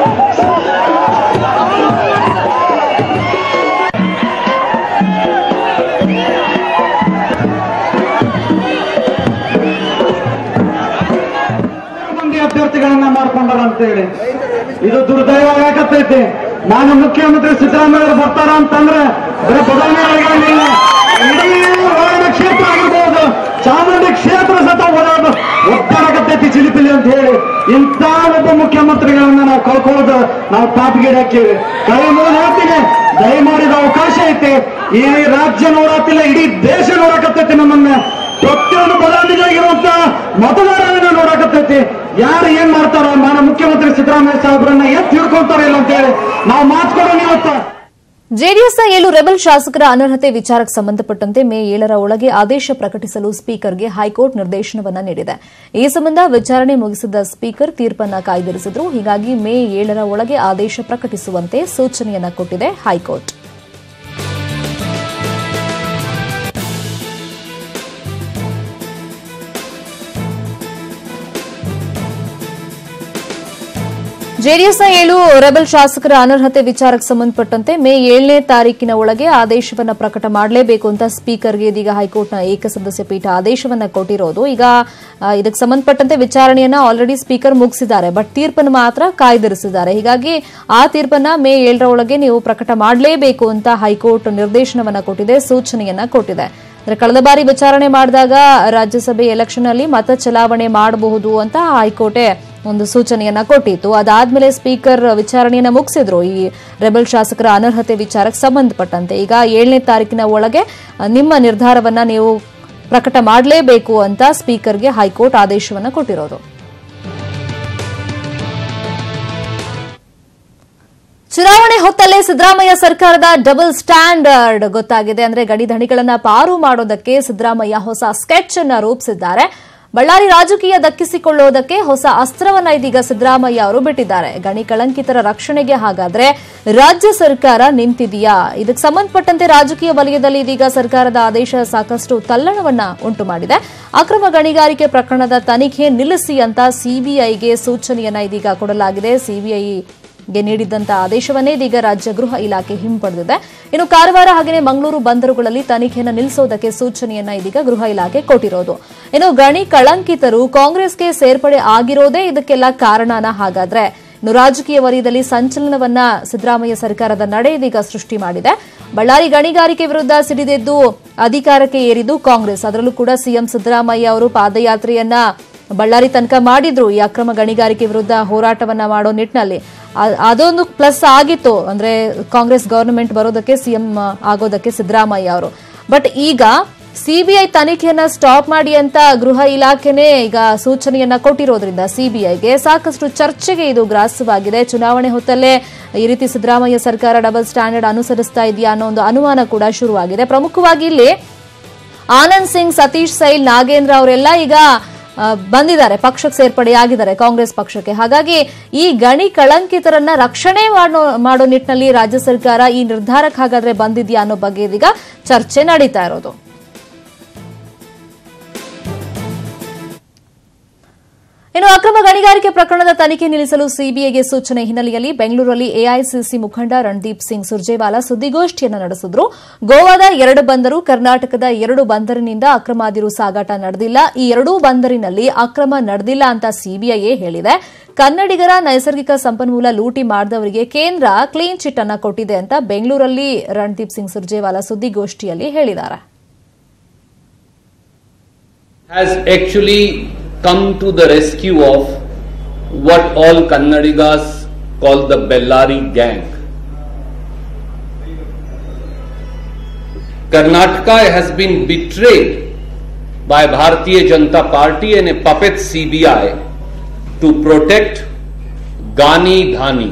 ಅಭ್ಯರ್ಥಿಗಳನ್ನ ಮಾಡ್ಕೊಂಡಾರ ಅಂತೇಳಿ ಇದು ದುರ್ದೈವ ಆಗತೈತಿ. ನಾನು ಮುಖ್ಯಮಂತ್ರಿ ಸಿದ್ದರಾಮಯ್ಯ ಬರ್ತಾರ ಅಂತಂದ್ರೆ ಬರೀ ಬದಾಮಿ ಇಡೀ ಕ್ಷೇತ್ರ ಆಗಿರ್ಬೋದು, ಚಾಮುಂಡಿ ಕ್ಷೇತ್ರ ಸತ ಓಡೋದು ಒತ್ತಾಡಕತ್ತೈತಿ ಚಿಲಿಪಿಲಿ ಅಂತ ಹೇಳಿ ಇಂಥ ಒಬ್ಬ ಮುಖ್ಯಮಂತ್ರಿಗಳನ್ನ ನಾವು ಕಳ್ಕೊಳ್ಳೋದು ನಾವು ಪಾಪಿಗೇಡಿ ಹಾಕೀವಿ. ಕೈ ಮೂವತ್ತಿಗೆ ದಯಮಾಡಿದ ಅವಕಾಶ ಐತಿ. ಈ ರಾಜ್ಯ ನೋಡತ್ತಿಲ್ಲ, ಇಡೀ ದೇಶ ನೋಡಕತ್ತೈತಿ. ನಮ್ಮನ್ನ ಪ್ರತಿಯೊಂದು ಬದಾಮಿಗಾಗಿರುವಂತ ಮತದಾರರನ್ನ ನೋಡಕತ್ತೈತಿ. ಯಾರು ಏನ್ ಮಾಡ್ತಾರ, ಮಾನ ಮುಖ್ಯಮಂತ್ರಿ ಸಿದ್ದರಾಮಯ್ಯ ಸಾಹೇಬ್ರನ್ನ ಎತ್ ತಿಳ್ಕೊಳ್ತಾರ ಇಲ್ಲ ಅಂತ ಹೇಳಿ ನಾವು ಮಾತುಕೊಡೋಣ. ಇವತ್ತು ಜೆಡಿಎಸ್ನ 7 ರೆಬೆಲ್ ಶಾಸಕರ ಅನರ್ಹತೆ ವಿಚಾರಕ್ಕೆ ಸಂಬಂಧಪಟ್ಟಂತೆ ಮೇ 7ರ ಒಳಗೆ ಆದೇಶ ಪ್ರಕಟಿಸಲು ಸ್ಪೀಕರ್ಗೆ ಹೈಕೋರ್ಟ್ ನಿರ್ದೇಶನವನ್ನ ನೀಡಿದೆ. ಈ ಸಂಬಂಧ ವಿಚಾರಣೆ ಮುಗಿಸಿದ ಸ್ಪೀಕರ್ ತೀರ್ಪನ್ನ ಕಾಯ್ದಿರಿಸಿದ್ರು. ಹೀಗಾಗಿ ಮೇ 7ರ ಒಳಗೆ ಆದೇಶ ಪ್ರಕಟಿಸುವಂತೆ ಸೂಚನೆಯನ್ನ ಕೊಟ್ಟಿದೆ ಹೈಕೋರ್ಟ್. ಜೆಡಿಎಸ್ನ 7 ರೆಬೆಲ್ ಶಾಸಕರ ಅನರ್ಹತೆ ವಿಚಾರಕ್ಕೆ ಸಂಬಂಧಪಟ್ಟಂತೆ ಮೇ 7ನೇ ತಾರೀಕಿನ ಒಳಗೆ ಆದೇಶವನ್ನು ಪ್ರಕಟ ಮಾಡಲೇಬೇಕು ಅಂತ ಸ್ಪೀಕರ್ಗೆ ಇದೀಗ ಹೈಕೋರ್ಟ್ನ ಏಕಸದಸ್ಯ ಪೀಠ ಆದೇಶವನ್ನು ಕೊಟ್ಟಿರೋದು. ಈಗ ಇದಕ್ಕೆ ಸಂಬಂಧಪಟ್ಟಂತೆ ವಿಚಾರಣೆಯನ್ನ ಆಲ್ರೆಡಿ ಸ್ಪೀಕರ್ ಮುಗಿಸಿದ್ದಾರೆ, ಬಟ್ ತೀರ್ಪನ್ನು ಮಾತ್ರ ಕಾಯ್ದಿರಿಸಿದ್ದಾರೆ. ಹೀಗಾಗಿ ಆ ತೀರ್ಪನ್ನ ಮೇ 7ರ ಒಳಗೆ ನೀವು ಪ್ರಕಟ ಮಾಡಲೇಬೇಕು ಅಂತ ಹೈಕೋರ್ಟ್ ನಿರ್ದೇಶನವನ್ನ ಕೊಟ್ಟಿದೆ, ಸೂಚನೆಯನ್ನ ಕೊಟ್ಟಿದೆ. ಕಳೆದ ಬಾರಿ ವಿಚಾರಣೆ ಮಾಡಿದಾಗ ರಾಜ್ಯಸಭೆ ಎಲೆಕ್ಷನ್ ಅಲ್ಲಿ ಮತ ಚಲಾವಣೆ ಮಾಡಬಹುದು ಅಂತ ಹೈಕೋರ್ಟೇ ಒಂದು ಸೂಚನೆಯನ್ನ ಕೊಟ್ಟಿತ್ತು. ಅದಾದ್ಮೇಲೆ ಸ್ಪೀಕರ್ ವಿಚಾರಣೆಯನ್ನ ಮುಗಿಸಿದ್ರು ಈ ರೆಬೆಲ್ ಶಾಸಕರ ಅನರ್ಹತೆ ವಿಚಾರಕ್ಕೆ ಸಂಬಂಧಪಟ್ಟಂತೆ. ಈಗ 7ನೇ ತಾರೀಕಿನ ಒಳಗೆ ನಿಮ್ಮ ನಿರ್ಧಾರವನ್ನ ನೀವು ಪ್ರಕಟ ಮಾಡಲೇಬೇಕು ಅಂತ ಸ್ಪೀಕರ್ಗೆ ಹೈಕೋರ್ಟ್ ಆದೇಶವನ್ನ ಕೊಟ್ಟಿರೋದು. ಚುನಾವಣೆ ಹೊತ್ತಲ್ಲೇ ಸಿದ್ದರಾಮಯ್ಯ ಸರ್ಕಾರದ ಡಬಲ್ ಸ್ಟ್ಯಾಂಡರ್ಡ್ ಗೊತ್ತಾಗಿದೆ. ಅಂದ್ರೆ ಗಡಿ ಧಣಿಗಳನ್ನ ಪಾರು ಮಾಡೋದಕ್ಕೆ ಸಿದ್ದರಾಮಯ್ಯ ಹೊಸ ಸ್ಕೆಚ್ ಅನ್ನ ರೂಪಿಸಿದ್ದಾರೆ. ಬಳ್ಳಾರಿ ರಾಜಕೀಯ ದಕ್ಕಿಸಿಕೊಳ್ಳುವುದಕ್ಕೆ ಹೊಸ ಅಸ್ತ್ರವನ್ನ ಇದೀಗ ಸಿದ್ದರಾಮಯ್ಯ ಅವರು ಬಿಟ್ಟಿದ್ದಾರೆ. ಗಣಿ ಕಳಂಕಿತರ ರಕ್ಷಣೆಗೆ ಹಾಗಾದ್ರೆ ರಾಜ್ಯ ಸರ್ಕಾರ ನಿಂತಿದೆಯಾ? ಇದಕ್ಕೆ ಸಂಬಂಧಪಟ್ಟಂತೆ ರಾಜಕೀಯ ವಲಯದಲ್ಲಿ ಇದೀಗ ಸರ್ಕಾರದ ಆದೇಶ ಸಾಕಷ್ಟು ತಲ್ಲಣವನ್ನ ಉಂಟು ಮಾಡಿದೆ. ಅಕ್ರಮ ಗಣಿಗಾರಿಕೆ ಪ್ರಕರಣದ ತನಿಖೆ ನಿಲ್ಲಿಸಿ ಅಂತ ಸಿಬಿಐಗೆ ಸೂಚನೆಯನ್ನ ಇದೀಗ ಕೊಡಲಾಗಿದೆ. ಸಿಬಿಐಗೆ ನೀಡಿದ್ದಂತಹ ಆದೇಶವನ್ನೇ ಇದೀಗ ರಾಜ್ಯ ಗೃಹ ಇಲಾಖೆ ಹಿಂಪಡೆದಿದೆ. ಇನ್ನು ಕಾರವಾರ ಹಾಗೆಯೇ ಮಂಗಳೂರು ಬಂದರುಗಳಲ್ಲಿ ತನಿಖೆಯನ್ನು ನಿಲ್ಲಿಸೋದಕ್ಕೆ ಸೂಚನೆಯನ್ನ ಇದೀಗ ಗೃಹ ಇಲಾಖೆ ಕೊಟ್ಟಿರೋದು. ಇನ್ನು ಗಣಿ ಕಳಂಕಿತರು ಕಾಂಗ್ರೆಸ್ಗೆ ಸೇರ್ಪಡೆ ಆಗಿರೋದೇ ಇದಕ್ಕೆಲ್ಲ ಕಾರಣನ? ಹಾಗಾದ್ರೆ ಇನ್ನು ರಾಜಕೀಯ ವಲಯದಲ್ಲಿ ಸಂಚಲನವನ್ನ ಸಿದ್ದರಾಮಯ್ಯ ಸರ್ಕಾರದ ನಡೆ ಇದೀಗ ಸೃಷ್ಟಿ ಮಾಡಿದೆ. ಬಳ್ಳಾರಿ ಗಣಿಗಾರಿಕೆ ವಿರುದ್ಧ ಸಿಡಿದೆದ್ದು ಅಧಿಕಾರಕ್ಕೆ ಏರಿದ್ದು ಕಾಂಗ್ರೆಸ್. ಅದರಲ್ಲೂ ಕೂಡ ಸಿಎಂ ಸಿದ್ದರಾಮಯ್ಯ ಅವರು ಪಾದಯಾತ್ರೆಯನ್ನ ಬಳ್ಳಾರಿ ತನಕ ಮಾಡಿದ್ರು ಈ ಅಕ್ರಮ ಗಣಿಗಾರಿಕೆ ವಿರುದ್ಧ ಹೋರಾಟವನ್ನ ಮಾಡೋ ನಿಟ್ಟಿನಲ್ಲಿ. ಅದೊಂದು ಪ್ಲಸ್ ಆಗಿತ್ತು, ಅಂದ್ರೆ ಕಾಂಗ್ರೆಸ್ ಗವರ್ನಮೆಂಟ್ ಬರೋದಕ್ಕೆ, ಸಿಎಂ ಆಗೋದಕ್ಕೆ ಸಿದ್ದರಾಮಯ್ಯ ಅವರು. ಬಟ್ ಈಗ ಸಿಬಿಐ ತನಿಖೆಯನ್ನ ಸ್ಟಾಪ್ ಮಾಡಿ ಅಂತ ಗೃಹ ಇಲಾಖೆನೇ ಈಗ ಸೂಚನೆಯನ್ನ ಕೊಟ್ಟಿರೋದ್ರಿಂದ ಸಿಬಿಐಗೆ ಸಾಕಷ್ಟು ಚರ್ಚೆಗೆ ಇದು ಗ್ರಾಸವಾಗಿದೆ. ಚುನಾವಣೆ ಹೊತ್ತಲ್ಲೇ ಈ ರೀತಿ ಸಿದ್ದರಾಮಯ್ಯ ಸರ್ಕಾರ ಡಬಲ್ ಸ್ಟ್ಯಾಂಡರ್ಡ್ ಅನುಸರಿಸ್ತಾ ಇದೆಯಾ ಅನ್ನೋ ಒಂದು ಅನುಮಾನ ಕೂಡ ಶುರುವಾಗಿದೆ. ಪ್ರಮುಖವಾಗಿ ಇಲ್ಲಿ ಆನಂದ್ ಸಿಂಗ್, ಸತೀಶ್ ಸೈಲ್, ನಾಗೇಂದ್ರ ಅವರೆಲ್ಲ ಈಗ ಬಂದಿದ್ದಾರೆ, ಪಕ್ಷಕ್ಕೆ ಸೇರ್ಪಡೆಯಾಗಿದ್ದಾರೆ ಕಾಂಗ್ರೆಸ್ ಪಕ್ಷಕ್ಕೆ. ಹಾಗಾಗಿ ಈ ಗಣಿ ಕಳಂಕಿತರನ್ನ ರಕ್ಷಣೆ ಮಾಡೋ ನಿಟ್ಟಿನಲ್ಲಿ ರಾಜ್ಯ ಸರ್ಕಾರ ಈ ನಿರ್ಧಾರಕ್ಕೆ ಹಾಗಾದ್ರೆ ಬಂದಿದ್ಯಾ ಅನ್ನೋ ಬಗ್ಗೆ ಇದೀಗ ಚರ್ಚೆ ನಡೀತಾ ಇರೋದು. ಇನ್ನು ಅಕ್ರಮ ಗಣಿಗಾರಿಕೆ ಪ್ರಕರಣದ ತನಿಖೆ ನಿಲ್ಲಿಸಲು ಸಿಬಿಐಗೆ ಸೂಚನೆ ಹಿನ್ನೆಲೆಯಲ್ಲಿ ಬೆಂಗಳೂರಲ್ಲಿ ಎಐಸಿಸಿ ಮುಖಂಡ ರಣದೀಪ್ ಸಿಂಗ್ ಸುರ್ಜೇವಾಲಾ ಸುದ್ದಿಗೋಷ್ಠಿಯನ್ನು ನಡೆಸಿದ್ರು. ಗೋವಾದ 2 ಬಂದರು, ಕರ್ನಾಟಕದ 2 ಬಂದರಿನಿಂದ ಅಕ್ರಮಾದಿರು ಸಾಗಾಟ ನಡೆದಿಲ್ಲ. ಈ 2 ಬಂದರಿನಲ್ಲಿ ಅಕ್ರಮ ನಡೆದಿಲ್ಲ ಅಂತ ಸಿಬಿಐ ಹೇಳಿದೆ. ಕನ್ನಡಿಗರ ನೈಸರ್ಗಿಕ ಸಂಪನ್ಮೂಲ ಲೂಟಿ ಮಾಡಿದವರಿಗೆ ಕೇಂದ್ರ ಕ್ಲೀನ್ ಚಿಟ್ ಅನ್ನ ಕೊಟ್ಟಿದೆ ಅಂತ ಬೆಂಗಳೂರಲ್ಲಿ ರಣದೀಪ್ ಸಿಂಗ್ ಸುರ್ಜೇವಾಲಾ ಸುದ್ದಿಗೋಷ್ಠಿಯಲ್ಲಿ ಹೇಳಿದ್ದಾರೆ. come to the rescue of what all Kannadigas call the Bellari gang. Karnataka has been betrayed by Bharatiya Janata Party and a puppet CBI to protect Gani Dhani.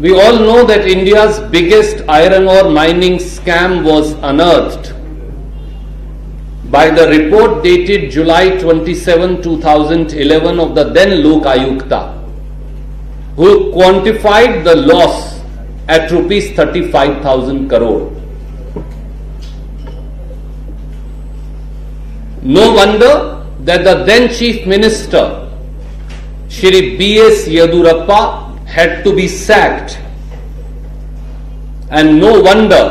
We all know that India's biggest iron ore mining scam was unearthed by the report dated July 27, 2011 of the then Lok Ayukta, who quantified the loss at rupees 35,000 crore. No wonder that the then Chief Minister, Shri B.S. Yedurappa, had to be sacked, and no wonder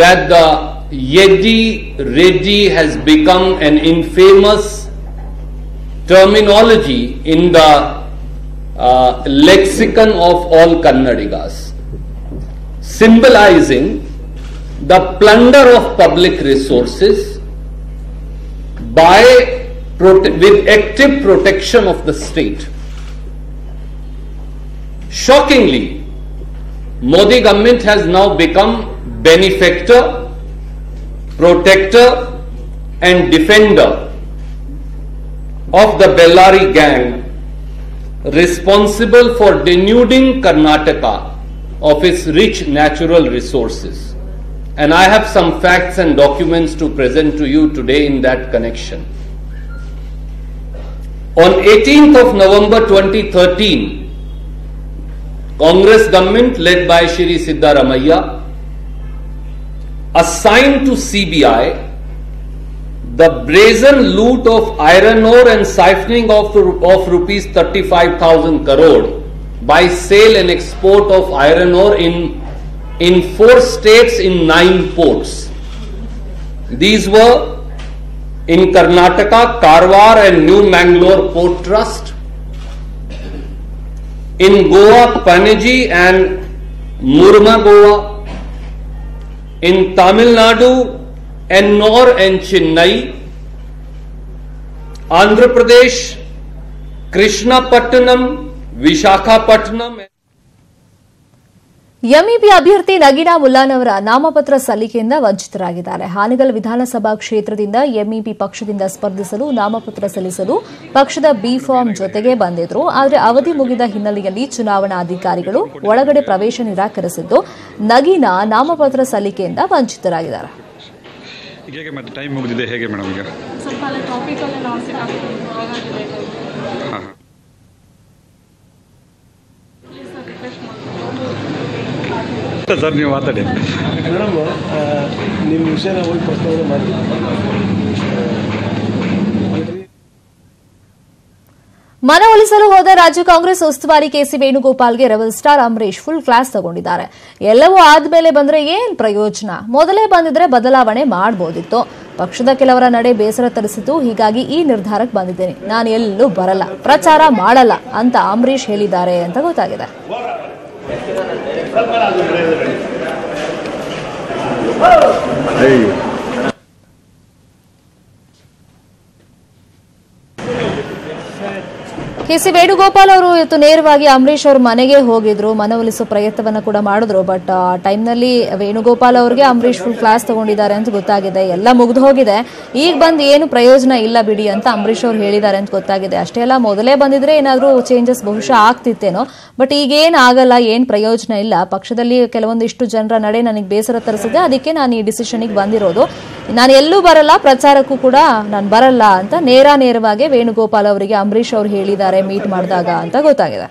that the Yedi Reddy has become an infamous terminology in the lexicon of all Kannadigas, symbolizing the plunder of public resources with active protection of the state. Shockingly, Modi government has now become benefactor, protector and defender of the Bellari gang, responsible for denuding Karnataka of its rich natural resources. And I have some facts and documents to present to you today in that connection. On 18th of November 2013, Congress government led by Shri Siddaramaiah assigned to CBI the brazen loot of iron ore and siphoning of rupees 35,000 crore by sale and export of iron ore in 4 states in 9 ports. These were in Karnataka, Karwar and New Mangalore Port Trust, in Goa, Panaji and Murma Goa, in Tamil Nadu, Ennore and Chennai, Andhra Pradesh, Krishnapatnam, Vishakhapatnam. MEP ಅಭ್ಯರ್ಥಿ ನಗೀನಾ ಮುಲ್ಲಾನವರ ನಾಮಪತ್ರ ಸಲ್ಲಿಕೆಯಿಂದ ವಂಚಿತರಾಗಿದ್ದಾರೆ. ಹಾನಗಲ್ ವಿಧಾನಸಭಾ ಕ್ಷೇತ್ರದಿಂದ MEP ಪಕ್ಷದಿಂದ ಸ್ಪರ್ಧಿಸಲು ನಾಮಪತ್ರ ಸಲ್ಲಿಸಲು ಪಕ್ಷದ B form ಜೊತೆಗೆ ಬಂದಿದ್ರು. ಆದರೆ ಅವಧಿ ಮುಗಿದ ಹಿನ್ನೆಲೆಯಲ್ಲಿ ಚುನಾವಣಾಧಿಕಾರಿಗಳು ಒಳಗಡೆ ಪ್ರವೇಶ ನಿರಾಕರಿಸಿದ್ದು ನಗೀನಾ ನಾಮಪತ್ರ ಸಲ್ಲಿಕೆಯಿಂದ ವಂಚಿತರಾಗಿದ್ದಾರೆ. ಸರ್ ನೀವು ಮಾತಾಡಿ ಮೇಡಮ್, ನಿಮ್ಮ ವಿಷಯನ ಹೋಗಿ ಪ್ರಸ್ತಾವನೆ ಮಾಡಿ. ಮನವೊಲಿಸಲು ಹೋದ ರಾಜ್ಯ ಕಾಂಗ್ರೆಸ್ ಉಸ್ತುವಾರಿ ಕೆಸಿ ವೇಣುಗೋಪಾಲ್ಗೆ rebel star Ambareesh full class ತಗೊಂಡಿದ್ದಾರೆ. ಎಲ್ಲವೂ ಆದ್ಮೇಲೆ ಬಂದ್ರೆ ಏನ್ ಪ್ರಯೋಜನ, ಮೊದಲೇ ಬಂದಿದ್ರೆ ಬದಲಾವಣೆ ಮಾಡಬಹುದಿತ್ತು. ಪಕ್ಷದ ಕೆಲವರ ನಡೆ ಬೇಸರ ತರಿಸಿತು. ಹೀಗಾಗಿ ಈ ನಿರ್ಧಾರಕ್ಕೆ ಬಂದಿದ್ದೇನೆ. ನಾನು ಎಲ್ಲೂ ಬರಲ್ಲ, ಪ್ರಚಾರ ಮಾಡಲ್ಲ ಅಂತ ಅಂಬರೀಶ್ ಹೇಳಿದ್ದಾರೆ ಅಂತ ಗೊತ್ತಾಗಿದೆ. ಕೆಸಿ ವೇಣುಗೋಪಾಲ್ ಅವರು ಇವತ್ತು ನೇರವಾಗಿ ಅಂಬರೀಶ್ ಅವ್ರ ಮನೆಗೆ ಹೋಗಿದ್ರು, ಮನವೊಲಿಸುವ ಪ್ರಯತ್ನವನ್ನ ಕೂಡ ಮಾಡಿದ್ರು. ಬಟ್ ಆ ಟೈಮ್ನಲ್ಲಿ ವೇಣುಗೋಪಾಲ್ ಅವರಿಗೆ ಅಂಬರೀಶ್ ಫುಲ್ ಕ್ಲಾಸ್ ತಗೊಂಡಿದ್ದಾರೆ ಅಂತ ಗೊತ್ತಾಗಿದೆ. ಎಲ್ಲ ಮುಗಿದು ಹೋಗಿದೆ, ಈಗ ಬಂದು ಏನು ಪ್ರಯೋಜನ ಇಲ್ಲ ಬಿಡಿ ಅಂತ ಅಂಬರೀಶ್ ಅವ್ರು ಹೇಳಿದ್ದಾರೆ ಅಂತ ಗೊತ್ತಾಗಿದೆ. ಅಷ್ಟೇ ಅಲ್ಲ, ಮೊದಲೇ ಬಂದಿದ್ರೆ ಏನಾದರೂ ಚೇಂಜಸ್ ಬಹುಶಃ ಆಗ್ತಿತ್ತೇನೋ. ಬಟ್ ಈಗೇನು ಆಗಲ್ಲ, ಏನು ಪ್ರಯೋಜನ ಇಲ್ಲ. ಪಕ್ಷದಲ್ಲಿ ಕೆಲವೊಂದಿಷ್ಟು ಜನರ ನಡೆ ನನಗೆ ಬೇಸರ ತರಿಸಿದೆ, ಅದಕ್ಕೆ ನಾನು ಈ ಡಿಸಿಷನ್ಗೆ ಬಂದಿರೋದು. ನಾನು ಎಲ್ಲೂ ಬರಲ್ಲ, ಪ್ರಚಾರಕ್ಕೂ ಕೂಡ ನಾನು ಬರಲ್ಲ ಅಂತ ನೇರವಾಗಿ ವೇಣುಗೋಪಾಲ್ ಅವರಿಗೆ ಅಂಬರೀಶ್ ಅವರು ಹೇಳಿದ್ದಾರೆ ಮೀಟ್ ಮಾಡಿದಾಗ ಅಂತ ಗೊತ್ತಾಗಿದೆ.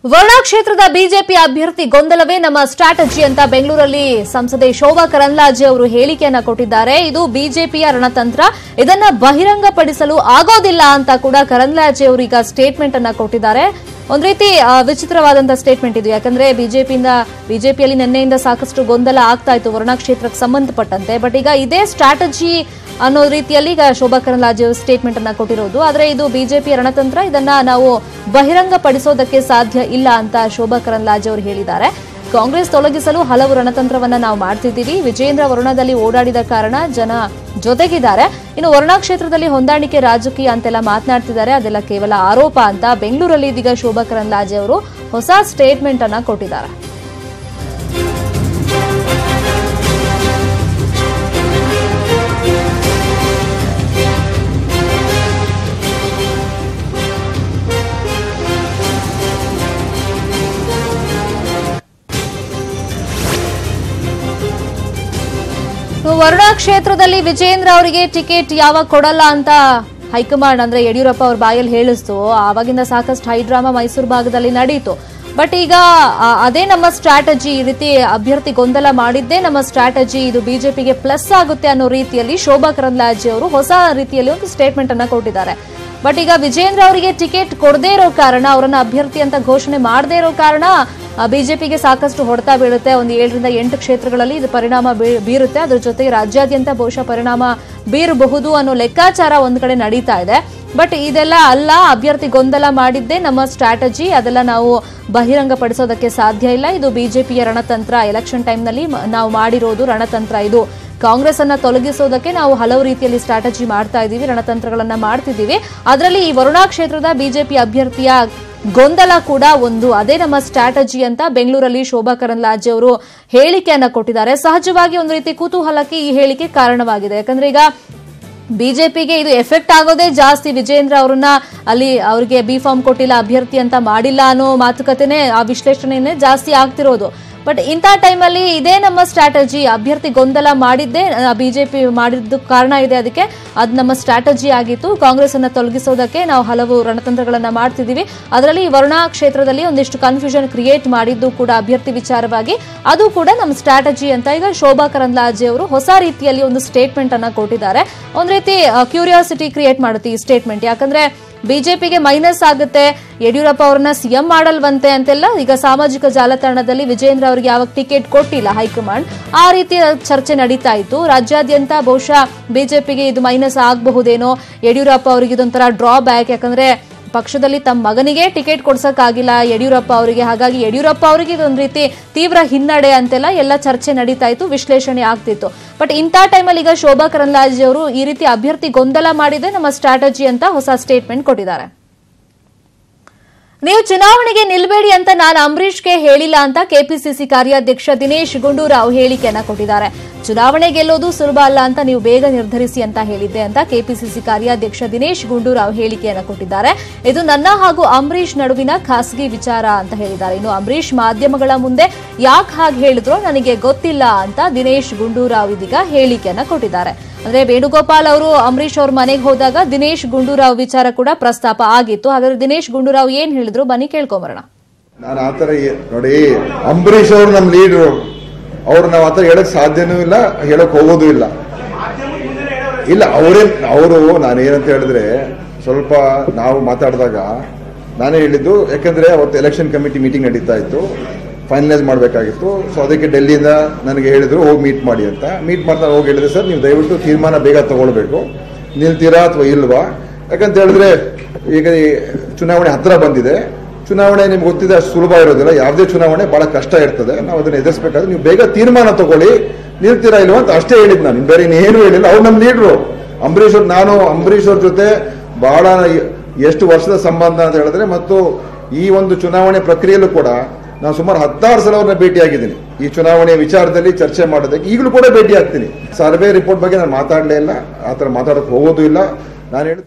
ವರುಣಾ ಕ್ಷೇತ್ರದ ಬಿಜೆಪಿ ಅಭ್ಯರ್ಥಿ ಗೊಂದಲವೇ ನಮ್ಮ ಸ್ಟ್ರಾಟಜಿ ಅಂತ ಬೆಂಗಳೂರಲ್ಲಿ ಸಂಸದೆ ಶೋಭಾ ಕರಂದ್ಲಾಜೆ ಅವರು ಹೇಳಿಕೆಯನ್ನ ಕೊಟ್ಟಿದ್ದಾರೆ. ಇದು ಬಿಜೆಪಿಯ ರಣತಂತ್ರ, ಇದನ್ನ ಬಹಿರಂಗಪಡಿಸಲು ಆಗೋದಿಲ್ಲ ಅಂತ ಕೂಡ ಕರಂದ್ಲಾಜೆ ಅವರು ಈಗ ಸ್ಟೇಟ್ಮೆಂಟ್ ಅನ್ನ ಕೊಟ್ಟಿದ್ದಾರೆ. ಒಂದ್ ರೀತಿ ವಿಚಿತ್ರವಾದಂತಹ ಸ್ಟೇಟ್ಮೆಂಟ್ ಇದು. ಯಾಕಂದ್ರೆ ಬಿಜೆಪಿಯಲ್ಲಿ ನಿನ್ನೆಯಿಂದ ಸಾಕಷ್ಟು ಗೊಂದಲ ಆಗ್ತಾ ಇತ್ತು ವರುಣಾ ಕ್ಷೇತ್ರಕ್ಕೆ ಸಂಬಂಧಪಟ್ಟಂತೆ. ಬಟ್ ಈಗ ಇದೇ ಸ್ಟ್ರಾಟಜಿ ಅನ್ನೋ ರೀತಿಯಲ್ಲಿ ಈಗ ಶೋಭಾ ಕರಂದ್ಲಾಜೆ ಸ್ಟೇಟ್ಮೆಂಟ್ ಅನ್ನ ಕೊಟ್ಟಿರೋದು. ಆದ್ರೆ ಇದು ಬಿಜೆಪಿ ರಣತಂತ್ರ, ಇದನ್ನ ನಾವು ಬಹಿರಂಗಪಡಿಸೋದಕ್ಕೆ ಸಾಧ್ಯ ಇಲ್ಲ ಅಂತ ಶೋಭಾ ಕರಂದ್ಲಾಜೆ ಅವರು ಹೇಳಿದ್ದಾರೆ. ಕಾಂಗ್ರೆಸ್ ತೊಲಗಿಸಲು ಹಲವು ರಣತಂತ್ರವನ್ನ ನಾವು ಮಾಡ್ತಿದ್ದೀವಿ. ವಿಜೇಂದ್ರ ವರುಣಾದಲ್ಲಿ ಓಡಾಡಿದ ಕಾರಣ ಜನ ಜೊತೆಗಿದ್ದಾರೆ. ಇನ್ನು ವರುಣಾ ಕ್ಷೇತ್ರದಲ್ಲಿ ಹೊಂದಾಣಿಕೆ ರಾಜಕೀಯ ಅಂತೆಲ್ಲ ಮಾತನಾಡ್ತಿದ್ದಾರೆ, ಅದೆಲ್ಲ ಕೇವಲ ಆರೋಪ ಅಂತ ಬೆಂಗಳೂರಲ್ಲಿ ಇದೀಗ ಶೋಭಾ ಕರಂದ್ಲಾಜೆ ಅವರು ಹೊಸ ಸ್ಟೇಟ್ಮೆಂಟ್ ಅನ್ನ ಕೊಟ್ಟಿದ್ದಾರೆ. ವರುಣಾ ಕ್ಷೇತ್ರದಲ್ಲಿ ವಿಜೇಂದ್ರ ಅವರಿಗೆ ಟಿಕೆಟ್ ಯಾವಾಗ ಕೊಡಲ್ಲ ಅಂತ ಹೈಕಮಾಂಡ್ ಅಂದ್ರೆ ಯಡಿಯೂರಪ್ಪ ಅವ್ರ ಬಾಯಲ್ಲಿ ಹೇಳಿಸ್ತು. ಆವಾಗಿಂದ ಸಾಕಷ್ಟು ಹೈಡ್ರಾಮಾ ಮೈಸೂರು ಭಾಗದಲ್ಲಿ ನಡೆಯಿತು. ಬಟ್ ಈಗ ಅದೇ ನಮ್ಮ ಸ್ಟ್ರಾಟಜಿ, ಈ ರೀತಿ ಅಭ್ಯರ್ಥಿ ಗೊಂದಲ ಮಾಡಿದ್ದೇ ನಮ್ಮ ಸ್ಟ್ರಾಟಜಿ, ಇದು ಬಿಜೆಪಿಗೆ ಪ್ಲಸ್ ಆಗುತ್ತೆ ಅನ್ನೋ ರೀತಿಯಲ್ಲಿ ಶೋಭಾ ಕರಂದ್ಲಾಜೆ ಅವರು ಹೊಸ ರೀತಿಯಲ್ಲಿ ಒಂದು ಸ್ಟೇಟ್ಮೆಂಟ್ ಅನ್ನ ಕೊಟ್ಟಿದ್ದಾರೆ. ಬಟ್ ಈಗ ವಿಜೇಂದ್ರ ಅವರಿಗೆ ಟಿಕೆಟ್ ಕೊಡದೇ ಇರೋ ಕಾರಣ, ಅವರನ್ನ ಅಭ್ಯರ್ಥಿ ಅಂತ ಘೋಷಣೆ ಮಾಡದೇ ಇರೋ ಕಾರಣ ಬಿಜೆಪಿಗೆ ಸಾಕಷ್ಟು ಹೊಡೆತ ಬೀಳುತ್ತೆ. ಒಂದು 7 ರಿಂದ 8 ಕ್ಷೇತ್ರಗಳಲ್ಲಿ ಇದು ಪರಿಣಾಮ ಬೀರುತ್ತೆ. ಅದರ ಜೊತೆಗೆ ರಾಜ್ಯಾದ್ಯಂತ ಬಹುಶಃ ಪರಿಣಾಮ ಬೀರಬಹುದು ಅನ್ನೋ ಲೆಕ್ಕಾಚಾರ ಒಂದ್ ಕಡೆ ನಡೀತಾ ಇದೆ. ಬಟ್ ಇದೆಲ್ಲ ಅಲ್ಲ, ಅಭ್ಯರ್ಥಿ ಗೊಂದಲ ಮಾಡಿದ್ದೇ ನಮ್ಮ ಸ್ಟ್ರಾಟಜಿ, ಅದೆಲ್ಲ ನಾವು ಬಹಿರಂಗಪಡಿಸೋದಕ್ಕೆ ಸಾಧ್ಯ ಇಲ್ಲ. ಇದು ಬಿಜೆಪಿಯ ರಣತಂತ್ರ, ಎಲೆಕ್ಷನ್ ಟೈಮ್ನಲ್ಲಿ ನಾವು ಮಾಡಿರೋದು ರಣತಂತ್ರ. ಇದು ಕಾಂಗ್ರೆಸ್ ಅನ್ನ ತೊಲಗಿಸೋದಕ್ಕೆ ನಾವು ಹಲವು ರೀತಿಯಲ್ಲಿ ಸ್ಟ್ರಾಟಜಿ ಮಾಡ್ತಾ ಇದ್ದೀವಿ, ರಣತಂತ್ರಗಳನ್ನ ಮಾಡ್ತಿದ್ದೀವಿ. ಅದರಲ್ಲಿ ಈ ವರುಣಾ ಕ್ಷೇತ್ರದ ಬಿಜೆಪಿ ಅಭ್ಯರ್ಥಿಯ ಗೊಂದಲ ಕೂಡ ಒಂದು, ಅದೇ ನಮ್ಮ ಸ್ಟ್ರಾಟಜಿ ಅಂತ ಬೆಂಗಳೂರಲ್ಲಿ ಶೋಭಾ ಕರಂದ್ಲಾಜೆ ಅವರು ಹೇಳಿಕೆಯನ್ನ ಕೊಟ್ಟಿದ್ದಾರೆ. ಸಹಜವಾಗಿ ಒಂದು ರೀತಿ ಕುತೂಹಲಕ್ಕೆ ಈ ಹೇಳಿಕೆ ಕಾರಣವಾಗಿದೆ. ಯಾಕಂದ್ರೆ ಈಗ ಬಿಜೆಪಿಗೆ ಇದು ಎಫೆಕ್ಟ್ ಆಗೋದೇ ಜಾಸ್ತಿ. ವಿಜೇಂದ್ರ ಅವರನ್ನ ಅಲ್ಲಿ ಅವರಿಗೆ ಬಿ ಫಾರ್ಮ್ ಕೊಟ್ಟಿಲ್ಲ, ಅಭ್ಯರ್ಥಿ ಅಂತ ಮಾಡಿಲ್ಲ ಅನ್ನೋ ಮಾತುಕತೆನೆ, ಆ ವಿಶ್ಲೇಷಣೆನೇ ಜಾಸ್ತಿ ಆಗ್ತಿರೋದು. ಬಟ್ ಇಂಥ ಟೈಮಲ್ಲಿ ಇದೇ ನಮ್ಮ ಸ್ಟ್ರಾಟಜಿ, ಅಭ್ಯರ್ಥಿ ಗೊಂದಲ ಮಾಡಿದ್ದೇ ಬಿಜೆಪಿ ಮಾಡಿದ್ದು ಕಾರಣ ಇದೆ, ಅದಕ್ಕೆ ಅದು ನಮ್ಮ ಸ್ಟ್ರಾಟಜಿ ಆಗಿತ್ತು. ಕಾಂಗ್ರೆಸ್ ಅನ್ನ ತೊಲಗಿಸೋದಕ್ಕೆ ನಾವು ಹಲವು ರಣತಂತ್ರಗಳನ್ನ ಮಾಡ್ತಿದ್ದೀವಿ. ಅದರಲ್ಲಿ ವರುಣಾ ಕ್ಷೇತ್ರದಲ್ಲಿ ಒಂದಿಷ್ಟು ಕನ್ಫ್ಯೂಷನ್ ಕ್ರಿಯೇಟ್ ಮಾಡಿದ್ದು ಕೂಡ ಅಭ್ಯರ್ಥಿ ವಿಚಾರವಾಗಿ, ಅದು ಕೂಡ ನಮ್ಮ ಸ್ಟ್ರಾಟಜಿ ಅಂತ ಈಗ ಶೋಭಾ ಕರಂದ್ಲಾಜೆ ಅವರು ಹೊಸ ರೀತಿಯಲ್ಲಿ ಒಂದು ಸ್ಟೇಟ್ಮೆಂಟ್ ಅನ್ನ ಕೊಟ್ಟಿದ್ದಾರೆ. ಒಂದ್ ರೀತಿ ಕ್ಯೂರಿಯಾಸಿಟಿ ಕ್ರಿಯೇಟ್ ಮಾಡುತ್ತೆ ಈ ಸ್ಟೇಟ್ಮೆಂಟ್. ಯಾಕಂದ್ರೆ ಬಿಜೆಪಿಗೆ ಮೈನಸ್ ಆಗುತ್ತೆ, ಯಡಿಯೂರಪ್ಪ ಅವರನ್ನ ಸಿಎಂ ಮಾಡಲ್ವಂತೆ ಅಂತೆಲ್ಲ ಈಗ ಸಾಮಾಜಿಕ ಜಾಲತಾಣದಲ್ಲಿ ವಿಜೇಂದ್ರ ಅವರಿಗೆ ಯಾವಾಗ ಟಿಕೆಟ್ ಕೊಟ್ಟಿಲ್ಲ ಹೈಕಮಾಂಡ್, ಆ ರೀತಿಯ ಚರ್ಚೆ ನಡೀತಾ ಇತ್ತು. ರಾಜ್ಯಾದ್ಯಂತ ಬಹುಶಃ ಬಿಜೆಪಿಗೆ ಇದು ಮೈನಸ್ ಆಗಬಹುದೇನೋ, ಯಡಿಯೂರಪ್ಪ ಅವರಿಗೆ ಇದೊಂಥರ ಡ್ರಾ ಬ್ಯಾಕ್. ಯಾಕಂದ್ರೆ ಪಕ್ಷದಲ್ಲಿ ತಮ್ಮ ಮಗನಿಗೆ ಟಿಕೆಟ್ ಕೊಡ್ಸಕ್ಕಾಗಿಲ್ಲ ಯಡಿಯೂರಪ್ಪ ಅವರಿಗೆ, ಹಾಗಾಗಿ ಯಡಿಯೂರಪ್ಪ ಅವರಿಗೆ ಇದೊಂದು ರೀತಿ ತೀವ್ರ ಹಿನ್ನಡೆ ಅಂತೆಲ್ಲ ಎಲ್ಲ ಚರ್ಚೆ ನಡೀತಾ ಇತ್ತು, ವಿಶ್ಲೇಷಣೆ ಆಗ್ತಿತ್ತು. ಬಟ್ ಇಂಥ ಟೈಮಲ್ಲಿ ಈಗ ಶೋಭಾ ಕರಂದ್ಲಾಜೆ ಅವರು ಈ ರೀತಿ ಅಭ್ಯರ್ಥಿ ಗೊಂದಲ ಮಾಡಿದೆ ನಮ್ಮ ಸ್ಟ್ರಾಟಜಿ ಅಂತ ಹೊಸ ಸ್ಟೇಟ್ಮೆಂಟ್ ಕೊಟ್ಟಿದ್ದಾರೆ. ನೀವು ಚುನಾವಣೆಗೆ ನಿಲ್ಬೇಡಿ ಅಂತ ನಾನು ಅಂಬರೀಷ್ಗೆ ಹೇಳಿಲ್ಲ ಅಂತ ಕೆಪಿಸಿಸಿ ಕಾರ್ಯಾಧ್ಯಕ್ಷ ದಿನೇಶ್ ಗುಂಡೂರಾವ್ ಹೇಳಿಕೆಯನ್ನ ಕೊಟ್ಟಿದ್ದಾರೆ. ಚುನಾವಣೆ ಗೆಲ್ಲೋದು ಸುಲಭ ಅಲ್ಲ ಅಂತ ನೀವು ಬೇಗ ನಿರ್ಧರಿಸಿ ಅಂತ ಹೇಳಿದ್ದೆ ಅಂತ ಕೆಪಿಸಿಸಿ ಕಾರ್ಯಾಧ್ಯಕ್ಷ ದಿನೇಶ್ ಗುಂಡೂರಾವ್ ಹೇಳಿಕೆಯನ್ನ ಕೊಟ್ಟಿದ್ದಾರೆ. ಇದು ನನ್ನ ಹಾಗೂ ಅಂಬರೀಷ್ ನಡುವಿನ ಖಾಸಗಿ ವಿಚಾರ ಅಂತ ಹೇಳಿದ್ದಾರೆ. ಇನ್ನು ಅಂಬರೀಷ್ ಮಾಧ್ಯಮಗಳ ಮುಂದೆ ಯಾಕೆ ಹಾಗೆ ಹೇಳಿದ್ರೋ ನನಗೆ ಗೊತ್ತಿಲ್ಲ ಅಂತ ದಿನೇಶ್ ಗುಂಡೂರಾವ್ ಇದೀಗ ಹೇಳಿಕೆಯನ್ನ ಕೊಟ್ಟಿದ್ದಾರೆ. ಅಂದ್ರೆ ವೇಣುಗೋಪಾಲ್ ಅವರು ಅಂಬರೀಷ್ ಅವ್ರ ಮನೆಗೆ ಹೋದಾಗ ದಿನೇಶ್ ಗುಂಡೂರಾವ್ ವಿಚಾರ ಕೂಡ ಪ್ರಸ್ತಾಪ ಆಗಿತ್ತು. ಹಾಗಾದ್ರೆ ದಿನೇಶ್ ಗುಂಡೂರಾವ್ ಏನ್ ಹೇಳಿದ್ರು ಬನ್ನಿ ಕೇಳ್ಕೊಂಬರೋಣ. ನಾನು ಆತರ ನೋಡಿ, ಅಂಬರೀಷ್ ಅವರು ನಮ್ ಲೀಡ್ರು, ಅವ್ರು ನಾವ್ ಆತರ ಹೇಳಕ್ ಸಾಧ್ಯನೂ ಇಲ್ಲ, ಹೇಳಕ್ ಹೋಗೋದು ಇಲ್ಲ. ಅವರು ನಾನೇನಂತ ಹೇಳಿದ್ರೆ ಸ್ವಲ್ಪ ನಾವು ಮಾತಾಡಿದಾಗ ನಾನೇ ಹೇಳಿದ್ದು, ಯಾಕಂದ್ರೆ ಅವತ್ತು ಎಲೆಕ್ಷನ್ ಕಮಿಟಿ ಮೀಟಿಂಗ್ ನಡೀತಾ ಇತ್ತು, ಫೈನಲೈಸ್ ಮಾಡಬೇಕಾಗಿತ್ತು. ಸೊ ಅದಕ್ಕೆ ಡೆಲ್ಲಿಯಿಂದ ನನಗೆ ಹೇಳಿದ್ರು ಹೋಗಿ ಮೀಟ್ ಮಾಡಿ ಅಂತ. ಮೀಟ್ ಮಾಡ್ತಾ ಹೋಗಿ ಹೇಳಿದ್ರೆ, ಸರ್ ನೀವು ದಯವಿಟ್ಟು ತೀರ್ಮಾನ ಬೇಗ ತಗೊಳ್ಬೇಕು, ನಿಲ್ತೀರಾ ಅಥವಾ ಇಲ್ವಾ? ಯಾಕಂತ ಹೇಳಿದ್ರೆ ಈಗ ಚುನಾವಣೆ ಹತ್ರ ಬಂದಿದೆ. ಚುನಾವಣೆ ನಿಮ್ಗೆ ಗೊತ್ತಿದೆ ಅಷ್ಟು ಸುಲಭ ಇರೋದಿಲ್ಲ, ಯಾವುದೇ ಚುನಾವಣೆ ಬಹಳ ಕಷ್ಟ ಇರ್ತದೆ. ನಾವು ಅದನ್ನ ಎದುರಿಸಬೇಕಾದ್ರೆ ನೀವು ಬೇಗ ತೀರ್ಮಾನ ತಗೊಳ್ಳಿ, ನಿಲ್ತೀರಾ ಇಲ್ವಾ ಅಂತ ಅಷ್ಟೇ ಹೇಳಿದ್ ನಾನು, ಬೇರೆ ಇನ್ನೇನು ಹೇಳಿಲ್ಲ. ಅವ್ರು ನಮ್ಮ ಲೀಡ್ರು ಅಂಬರೀಷ್ ಅವ್ರು. ನಾನು ಅಂಬರೀಷ್ ಅವ್ರ ಜೊತೆ ಬಹಳ ಎಷ್ಟು ವರ್ಷದ ಸಂಬಂಧ ಅಂತ ಹೇಳಿದ್ರೆ, ಮತ್ತು ಈ ಒಂದು ಚುನಾವಣೆ ಪ್ರಕ್ರಿಯೆಯಲ್ಲೂ ಕೂಡ ನಾನು ಸುಮಾರು 16 ಸಲ ಅವ್ರನ್ನ ಭೇಟಿಯಾಗಿದ್ದೀನಿ. ಈ ಚುನಾವಣೆಯ ವಿಚಾರದಲ್ಲಿ ಚರ್ಚೆ ಮಾಡೋದಕ್ಕೆ ಈಗಲೂ ಕೂಡ ಭೇಟಿ ಆಗ್ತೀನಿ. ಸರ್ವೆ ರಿಪೋರ್ಟ್ ಬಗ್ಗೆ ನಾನು ಮಾತಾಡಲೇ ಇಲ್ಲ, ಆತರ ಮಾತಾಡೋಕೆ ಹೋಗೋದು ಇಲ್ಲ. ನಾನು ಹೇಳಿ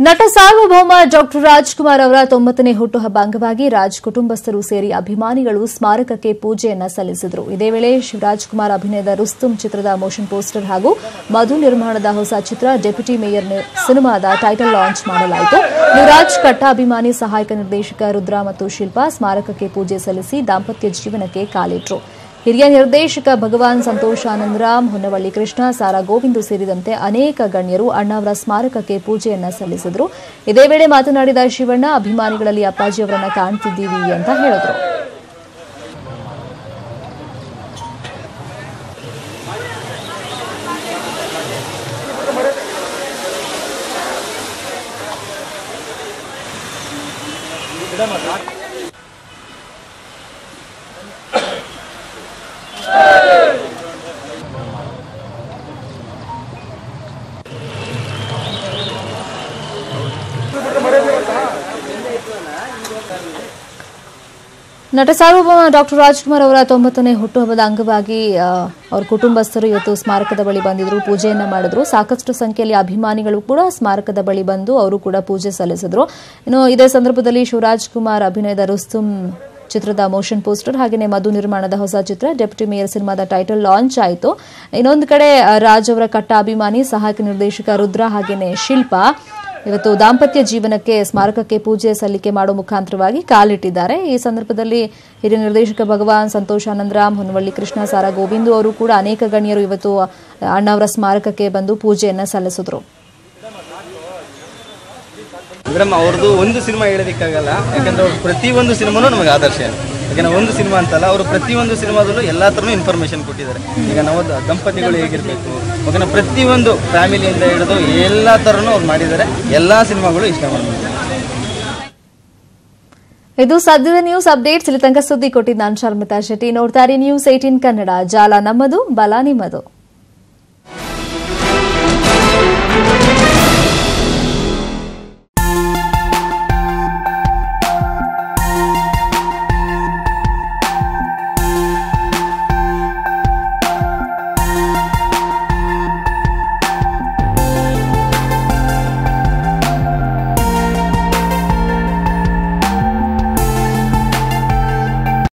ನಟ ಸಾರ್ವಭೌಮ ಡಾಕ್ಟರ್ ರಾಜ್ಕುಮಾರ್ ಅವರ 90ನೇ ಹುಟ್ಟುಹಬ್ಬ ಅಂಗವಾಗಿ ರಾಜ್ ಕುಟುಂಬಸ್ಥರು ಸೇರಿ ಅಭಿಮಾನಿಗಳು ಸ್ಮಾರಕಕ್ಕೆ ಪೂಜೆಯನ್ನ ಸಲ್ಲಿಸಿದರು. ಇದೇ ವೇಳೆ ಶಿವರಾಜ್ ಕುಮಾರ್ ಅಭಿನಯದ ರುಸ್ತುಂ ಚಿತ್ರದ ಮೋಷನ್ ಪೋಸ್ಟರ್ ಹಾಗೂ ಮಧು ನಿರ್ಮಾಣದ ಹೊಸ ಚಿತ್ರ ಡೆಪ್ಯೂಟಿ ಮೇಯರ್ ಸಿನಿಮಾದ ಟೈಟಲ್ ಲಾಂಚ್ ಮಾಡಲಾಯಿತು. ಯುವರಾಜ್ ಕಟ್ಟ ಅಭಿಮಾನಿ ಸಹಾಯಕ ನಿರ್ದೇಶಕ ರುದ್ರ ಮತ್ತು ಶಿಲ್ಪಾ ಸ್ಮಾರಕಕ್ಕೆ ಪೂಜೆ ಸಲ್ಲಿಸಿ ದಾಂಪತ್ಯ ಜೀವನಕ್ಕೆ ಕಾಲಿಟ್ರು. ಹಿರಿಯ ನಿರ್ದೇಶಕ ಭಗವಾನ್ ಸಂತೋಷ್ ಆನಂದರಾಮ್, ಹೊನ್ನವಳ್ಳಿ ಕೃಷ್ಣ, ಸಾರಾ ಗೋವಿಂದು ಸೇರಿದಂತೆ ಅನೇಕ ಗಣ್ಯರು ಅಣ್ಣಾವರ ಸ್ಮಾರಕಕ್ಕೆ ಪೂಜೆಯನ್ನ ಸಲ್ಲಿಸಿದರು. ಇದೇ ವೇಳೆ ಮಾತನಾಡಿದ ಶಿವಣ್ಣ, ಅಭಿಮಾನಿಗಳಲ್ಲಿ ಅಪ್ಪಾಜಿ ಅವರನ್ನ ಕಾಣ್ತಿದ್ದೀವಿ ಅಂತ ಹೇಳಿದ್ರು. ನಟ ಸಾರ್ವಭೌಮ ಡಾಕ್ಟರ್ ರಾಜ್ಕುಮಾರ್ ಅವರ 90ನೇ ಹುಟ್ಟುಹಬ್ಬದ ಅಂಗವಾಗಿ ಅವರ ಕುಟುಂಬಸ್ಥರು ಇವತ್ತು ಸ್ಮಾರಕದ ಬಳಿ ಬಂದಿದ್ರು, ಪೂಜೆಯನ್ನ ಮಾಡಿದ್ರು. ಸಾಕಷ್ಟು ಸಂಖ್ಯೆಯಲ್ಲಿ ಅಭಿಮಾನಿಗಳು ಕೂಡ ಸ್ಮಾರಕದ ಬಳಿ ಬಂದು ಅವರು ಕೂಡ ಪೂಜೆ ಸಲ್ಲಿಸಿದ್ರು. ಇನ್ನು ಇದೇ ಸಂದರ್ಭದಲ್ಲಿ ಶಿವರಾಜ್ ಕುಮಾರ್ ಅಭಿನಯದ ರುಸ್ತುಂ ಚಿತ್ರದ ಮೋಷನ್ ಪೋಸ್ಟರ್ ಹಾಗೆಯೇ ಮಧು ನಿರ್ಮಾಣದ ಹೊಸ ಚಿತ್ರ ಡೆಪ್ಯೂಟಿ ಮೇಯರ್ ಸಿನಿಮಾದ ಟೈಟಲ್ ಲಾಂಚ್ ಆಯಿತು. ಇನ್ನೊಂದು ಕಡೆ ರಾಜ್ ಅವರ ಕಟ್ಟ ಅಭಿಮಾನಿ ಸಹಾಯಕ ನಿರ್ದೇಶಕ ರುದ್ರ ಹಾಗೆಯೇ ಶಿಲ್ಪಾ ಇವತ್ತು ದಾಂಪತ್ಯ ಜೀವನಕ್ಕೆ ಸ್ಮಾರಕಕ್ಕೆ ಪೂಜೆ ಸಲ್ಲಿಕೆ ಮಾಡುವ ಮುಖಾಂತರವಾಗಿ ಕಾಲಿಟ್ಟಿದ್ದಾರೆ. ಈ ಸಂದರ್ಭದಲ್ಲಿ ಹಿರಿಯ ನಿರ್ದೇಶಕ ಭಗವಾನ್ ಸಂತೋಷ್ ಆನಂದರಾಮ್, ಹೊನ್ನವಳ್ಳಿ ಕೃಷ್ಣ, ಸಾರಾ ಗೋವಿಂದು ಅವರು ಕೂಡ ಅನೇಕ ಗಣ್ಯರು ಇವತ್ತು ಅಣ್ಣಾವರ ಸ್ಮಾರಕಕ್ಕೆ ಬಂದು ಪೂಜೆಯನ್ನ ಸಲ್ಲಿಸಿದ್ರು. ಮೇಡಮ್ ಅವ್ರದ್ದು ಒಂದು ಸಿನಿಮಾ ಹೇಳೋದಕ್ಕಾಗಲ್ಲ, ಯಾಕಂದ್ರೆ ಅವ್ರು ಪ್ರತಿಯೊಂದು ಸಿನಿಮಾನು ನಮಗೆ ಆದರ್ಶ. ಯಾಕಂದ್ರೆ ಒಂದು ಸಿನಿಮಾ ಅಂತಲ್ಲ, ಅವರು ಪ್ರತಿಯೊಂದು ಸಿನಿಮಾದಲ್ಲೂ ಎಲ್ಲ ಥರನೂ ಇನ್ಫಾರ್ಮೇಷನ್ ಕೊಟ್ಟಿದ್ದಾರೆ. ಈಗ ನಾವು ದಂಪತಿಗಳು ಹೇಗಿರಬೇಕು, ಯಾಕಂದ್ರೆ ಪ್ರತಿಯೊಂದು ಫ್ಯಾಮಿಲಿಯಿಂದ ಹಿಡಿದು ಎಲ್ಲ ಥರನೂ ಅವ್ರು ಮಾಡಿದ್ದಾರೆ. ಎಲ್ಲ ಸಿನಿಮಾಗಳು ಇಷ್ಟ ಮಾಡ್ತಾರೆ. ಇದು ಸದ್ಯದ ನ್ಯೂಸ್ ಅಪ್ಡೇಟ್ಸ್. ಇಲ್ಲಿ ತನಕ ಸುದ್ದಿ ಕೊಟ್ಟಿದ್ದು ನಾನು ಶರ್ಮಿತಾ ಶೆಟ್ಟಿ. ನೋಡ್ತಾರೆ ನ್ಯೂಸ್ 18 ಕನ್ನಡ. ಜಾಲ ನಮ್ಮದು, ಬಲ ನಿಮ್ಮದು.